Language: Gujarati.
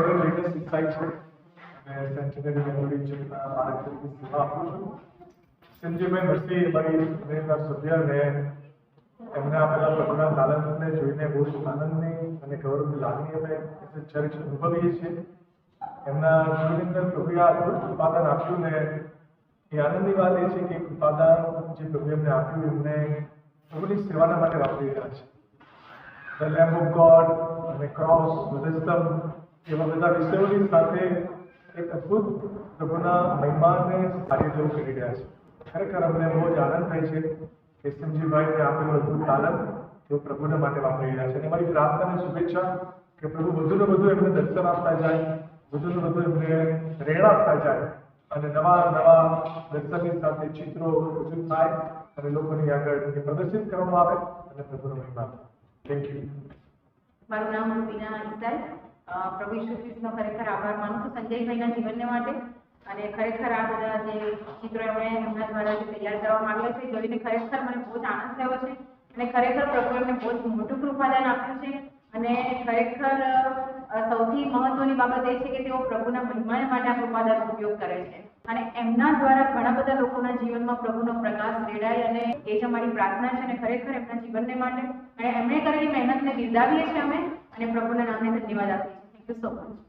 મેમરી લઈને શીખાય છે અને સેન્ટિનરી મેમરી જેટલા બાળક તરીકે સેવા આપું છું. સંજયભાઈ મસી અમારી સંસ્થાના સભ્યને એમને આપેલા પ્રભુના તાલંતને જોઈને બહુ જ આનંદની અને ગૌરવની લાગણી અમે ચર્ચ અનુભવીએ છીએ. એમના જીવનની અંદર પ્રભુએ આ કૃપાદાન આપ્યું ને એ આનંદની વાત એ છે કે કૃપાદાન જે પ્રભુએ એમને આપ્યું એમને પ્રભુની સેવાના માટે વાપરી રહ્યા છે. ધ લેમ્બ ઓફ ગોડ અને ક્રોસ બુદ્ધિઝમ એવા બધા વિષયોની સાથે એક અદ્ભુત પ્રભુના મહિમાને સારી રીતે કરી રહ્યા છે. ખરેખર અમને બહુ જ આનંદ થાય છે કે સંજીવભાઈને આપેલું અદ્ભુત તાલંત તેઓ પ્રભુના માટે વાપરી રહ્યા છે. અને અમારી પ્રાર્થના અને શુભેચ્છા કે પ્રભુ વધુને વધુ એમને દર્શન આપતા જાય, વધુને વધુ એમને પ્રેરણા આપતા જાય અને નવા દર્શનની સાથે ચિત્રો રજૂ થાય અને લોકોની આગળ પ્રદર્શિત કરવામાં આવે અને પ્રભુનો મહિમા. Thank you. મારું નામ રૂબીના ઇસરાઈ. પ્રભુ ઈસુ ખ્રિસ્તનો ખરેખર આભાર માનું છું સંજયભાઈના જીવનને માટે. અને ખરેખર આ બધા જે ચિત્રો એમણે એમના દ્વારા જે તૈયાર કરવામાં આવ્યા છે જોઈને ખરેખર મને બહુ જ આનંદ થયો છે. અને ખરેખર પ્રભુ એમને બહુ જ મોટું કૃપાદાન આપ્યું છે. અને ખરેખર સૌથી મહત્વની બાબત એ છે કે તેઓ પ્રભુના મહિમાને માટે આ કૃપાદાનનો ઉપયોગ કરે છે. અને એમના દ્વારા ઘણા બધા લોકોના જીવનમાં પ્રભુનો પ્રકાશ રેડાય અને એ જ અમારી પ્રાર્થના છે. અને ખરેખર એમના જીવનને માટે અને એમણે કરેલી મહેનતને બિરદાવીએ છીએ અમે અને પ્રભુના નામને ધન્યવાદ આપીએ છીએ. Thank you so much.